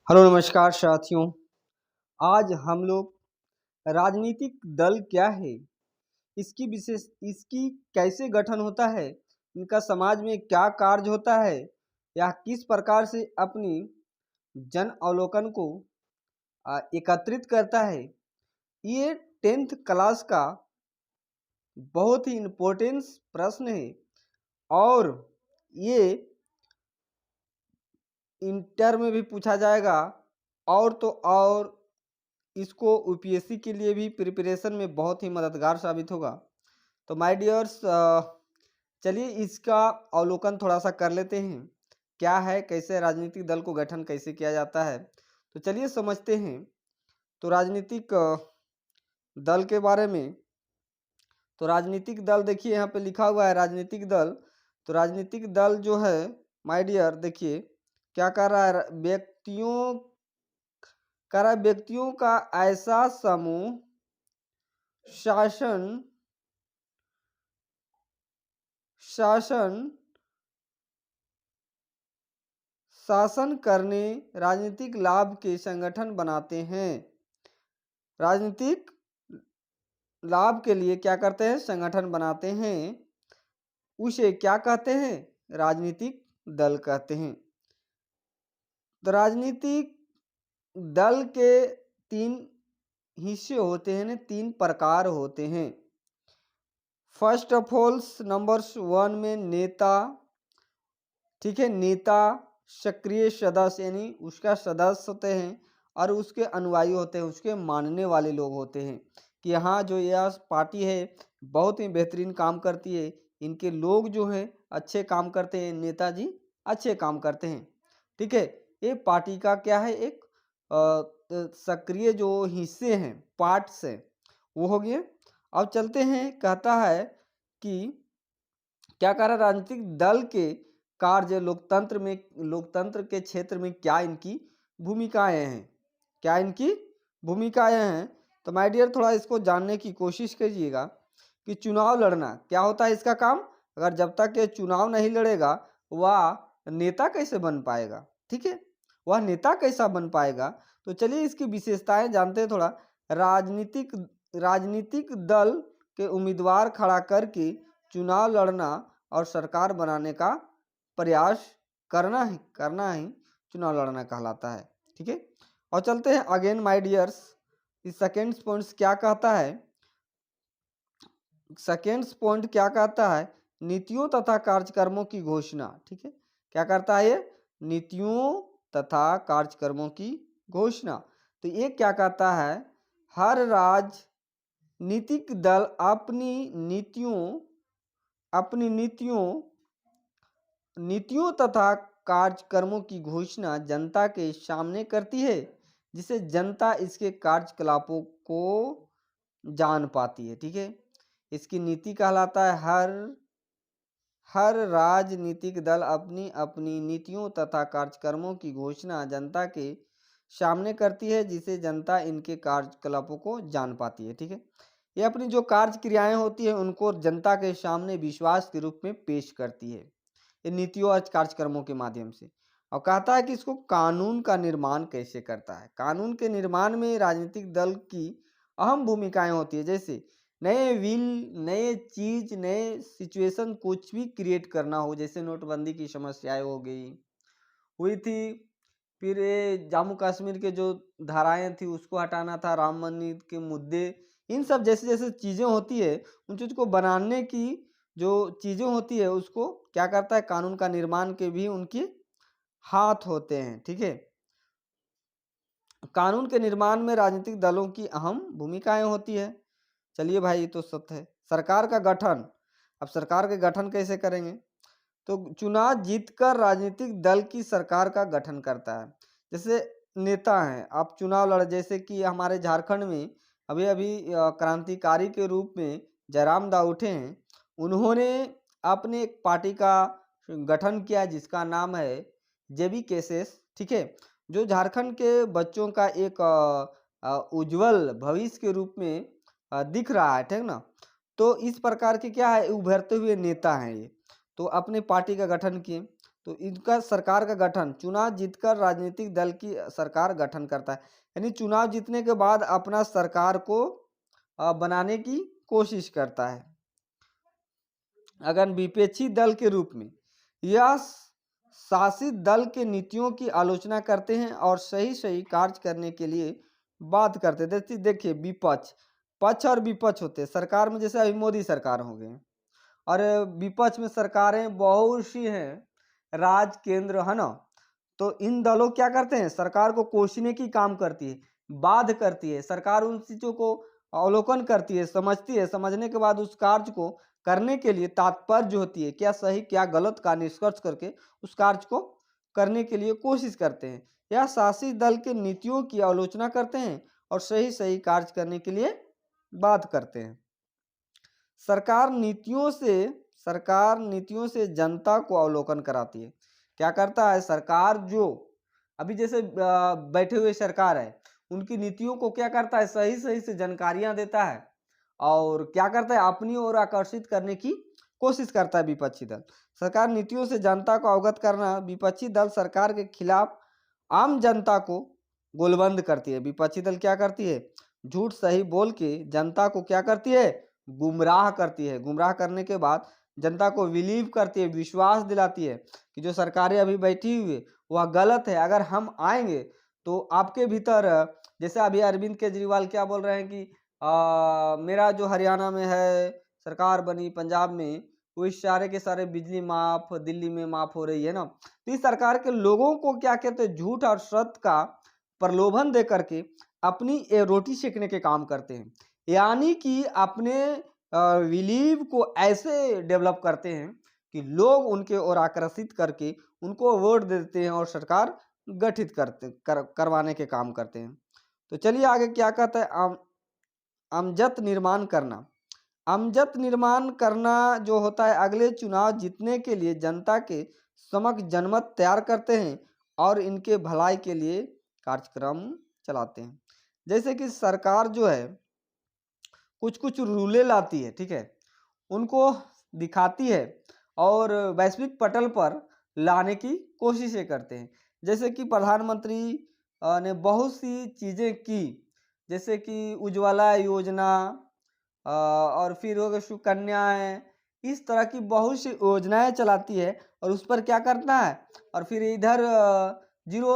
Hello नमस्कार साथियों। आज हम लोग राजनीतिक दल क्या है, इसकी कैसे गठन होता है, इनका समाज में क्या कार्य होता है, या किस प्रकार से अपनी जन अवलोकन को एकत्रित करता है। ये 10th क्लास का बहुत ही इम्पोर्टेंस प्रश्न है और ये इंटर में भी पूछा जाएगा और तो और इसको यूपीएससी के लिए भी प्रिपरेशन में बहुत ही मददगार साबित होगा। तो माय डियर्स, चलिए इसका अवलोकन थोड़ा सा कर लेते हैं, क्या है, कैसे राजनीतिक दल को गठन कैसे किया जाता है। तो चलिए समझते हैं। तो राजनीतिक दल के बारे में, तो राजनीतिक दल देखिए यहाँ पे लिखा हुआ है राजनीतिक दल। तो राजनीतिक दल जो है माय डियर, देखिए क्या कर रहा है, व्यक्तियों का ऐसा समूह शासन शासन शासन करने राजनीतिक लाभ के संगठन बनाते हैं। राजनीतिक लाभ के लिए क्या करते हैं, संगठन बनाते हैं। उसे क्या कहते हैं, राजनीतिक दल कहते हैं। तो राजनीतिक दल के 3 हिस्से होते हैं, 3 प्रकार होते हैं। फर्स्ट ऑफ ऑल नंबर 1 में नेता, ठीक है, नेता सक्रिय सदस्य यानी उसका सदस्य होते हैं और उसके अनुयायी होते हैं, उसके मानने वाले लोग होते हैं कि हाँ जो यह पार्टी है बहुत ही बेहतरीन काम करती है, इनके लोग जो हैं अच्छे काम करते हैं, नेताजी अच्छे काम करते हैं। ठीक है, ये पार्टी का क्या है, एक सक्रिय जो हिस्से हैं, पार्ट्स हैं, वो हो गए। अब चलते हैं, कहता है कि क्या कह रहा है, राजनीतिक दल के कार्य लोकतंत्र के क्षेत्र में क्या इनकी भूमिकाएं हैं, क्या इनकी भूमिकाएं हैं। तो माय डियर थोड़ा इसको जानने की कोशिश कीजिएगा कि चुनाव लड़ना क्या होता है, इसका काम। अगर जब तक ये चुनाव नहीं लड़ेगा वह नेता कैसे बन पाएगा, ठीक है, वह नेता कैसा बन पाएगा। तो चलिए इसकी विशेषताएं जानते हैं थोड़ा। राजनीतिक दल के उम्मीदवार खड़ा करके चुनाव लड़ना और सरकार बनाने का प्रयास करना ही चुनाव लड़ना कहलाता है। ठीक है, और चलते हैं अगेन माय डियर्स, इस सेकेंड पॉइंट क्या कहता है। सेकेंड पॉइंट क्या कहता है, नीतियों तथा कार्यक्रमों की घोषणा। ठीक है, क्या करता है ये, नीतियों तथा कार्यक्रमों की घोषणा। तो ये क्या कहता है, हर राजनीतिक दल अपनी नीतियों तथा कार्यक्रमों की घोषणा जनता के सामने करती है, जिससे जनता इसके कार्यकलापों को जान पाती है। ठीक है, इसकी नीति कहलाता है हर राजनीतिक दल अपनी अपनी नीतियों तथा कार्यक्रमों की घोषणा जनता के सामने करती है, जिससे जनता इनके कार्यकलापों को जान पाती है। ठीक है, ये अपनी जो कार्य क्रियाएं होती है उनको जनता के सामने विश्वास के रूप में पेश करती है, ये नीतियों और कार्यक्रमों के माध्यम से। और कहता है कि इसको कानून का निर्माण कैसे करता है। कानून के निर्माण में राजनीतिक दल की अहम भूमिकाएं होती है, जैसे नए विल, नए चीज, नए सिचुएशन कुछ भी क्रिएट करना हो, जैसे नोटबंदी की समस्याएं हुई थी, फिर ये जम्मू कश्मीर के जो धाराएं थी उसको हटाना था, राम मंदिर के मुद्दे, इन सब जैसे जैसे चीज़ें होती है उन चीज़ को बनाने की जो चीज़ें होती है उसको क्या करता है, कानून का निर्माण के भी उनके हाथ होते हैं। ठीक है, कानून के निर्माण में राजनीतिक दलों की अहम भूमिकाएं होती है। चलिए भाई, ये तो सत्य है। सरकार का गठन, अब सरकार के गठन कैसे करेंगे, तो चुनाव जीतकर राजनीतिक दल की सरकार का गठन करता है। जैसे नेता हैं, आप चुनाव लड़, जैसे कि हमारे झारखंड में अभी अभी क्रांतिकारी के रूप में जयराम दाऊ उठे हैं, उन्होंने अपने एक पार्टी का गठन किया जिसका नाम है जेबी केसेस। ठीक है, जो झारखंड के बच्चों का एक उज्जवल भविष्य के रूप में दिख रहा है, ठीक ना। तो इस प्रकार के क्या है, उभरते हुए नेता हैं ये, तो अपने पार्टी का गठन किए। तो इनका सरकार का गठन, चुनाव जीतकर राजनीतिक दल की सरकार गठन करता है, यानी चुनाव जीतने के बाद अपना सरकार को बनाने की कोशिश करता है। अगर विपक्षी दल के रूप में यह शासित दल के नीतियों की आलोचना करते हैं और सही सही कार्य करने के लिए बात करते हैं। देखिए विपक्ष, पक्ष और विपक्ष होते हैं सरकार में, जैसे अभी मोदी सरकार हो गए और विपक्ष में सरकारें बहुत सी हैं, राज केंद्र है ना। तो इन दलों क्या करते हैं, सरकार को कोसने की काम करती है, बाध करती है, सरकार उन चीजों को अवलोकन करती है, समझती है, समझने के बाद उस कार्य को करने के लिए तात्पर्य होती है, क्या सही क्या गलत का निष्कर्ष करके उस कार्य को करने के लिए कोशिश करते हैं। या शासित दल के नीतियों की आलोचना करते हैं और सही सही कार्य करने के लिए बात करते हैं। सरकार नीतियों से जनता को अवलोकन कराती है। क्या करता है सरकार, जो अभी जैसे बैठे हुए सरकार है, उनकी नीतियों को क्या करता है, सही सही से जानकारियां देता है और क्या करता है, अपनी ओर आकर्षित करने की कोशिश करता है विपक्षी दल। सरकार नीतियों से जनता को अवगत करना, विपक्षी दल सरकार के खिलाफ आम जनता को गोलबंद करती है। विपक्षी दल क्या करती है, झूठ सही बोल के जनता को क्या करती है, गुमराह करती है। गुमराह करने के बाद जनता को बिलीव करती है, विश्वास दिलाती है कि जो सरकारें अभी बैठी हुई है वह गलत है, अगर हम आएंगे तो आपके भीतर, जैसे अभी अरविंद केजरीवाल क्या बोल रहे हैं कि मेरा जो हरियाणा में है सरकार बनी, पंजाब में, वो इस सारे के सारे बिजली माफ, दिल्ली में माफ हो रही है ना। तो इस सरकार के लोगों को क्या कहते हैं, झूठ और सत्य का प्रलोभन दे करके अपनी रोटी सेकने के काम करते हैं, यानी कि अपने बिलीव को ऐसे डेवलप करते हैं कि लोग उनके ओर आकर्षित करके उनको वोट देते हैं और सरकार गठित करवाने के काम करते हैं। तो चलिए आगे क्या कहता है, अमजद निर्माण करना। अमजद निर्माण करना जो होता है, अगले चुनाव जीतने के लिए जनता के समक्ष जनमत तैयार करते हैं और इनके भलाई के लिए कार्यक्रम चलाते हैं। जैसे कि सरकार जो है कुछ कुछ रूलें लाती है, ठीक है, उनको दिखाती है और वैश्विक पटल पर लाने की कोशिशें करते हैं। जैसे कि प्रधानमंत्री ने बहुत सी चीज़ें की, जैसे कि उज्ज्वला योजना और फिर हो गया सुकन्या है, इस तरह की बहुत सी योजनाएं चलाती है और उस पर क्या करना है, और फिर इधर जीरो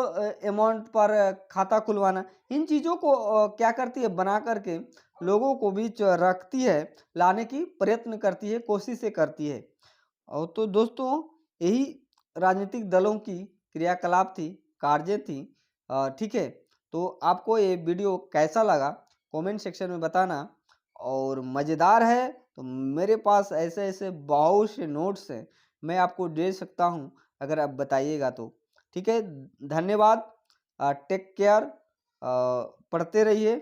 अमाउंट पर खाता खुलवाना, इन चीज़ों को क्या करती है, बना करके लोगों को बीच रखती है, लाने की प्रयत्न करती है, कोशिशें करती है। और तो दोस्तों यही राजनीतिक दलों की क्रियाकलाप थी, कार्य थी। ठीक है, तो आपको ये वीडियो कैसा लगा कमेंट सेक्शन में बताना, और मज़ेदार है तो मेरे पास ऐसे ऐसे बहुत से नोट्स हैं, मैं आपको दे सकता हूँ अगर आप बताइएगा तो। ठीक है, धन्यवाद, टेक केयर, पढ़ते रहिए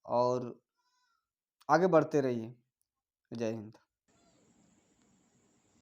और आगे बढ़ते रहिए। जय हिंद।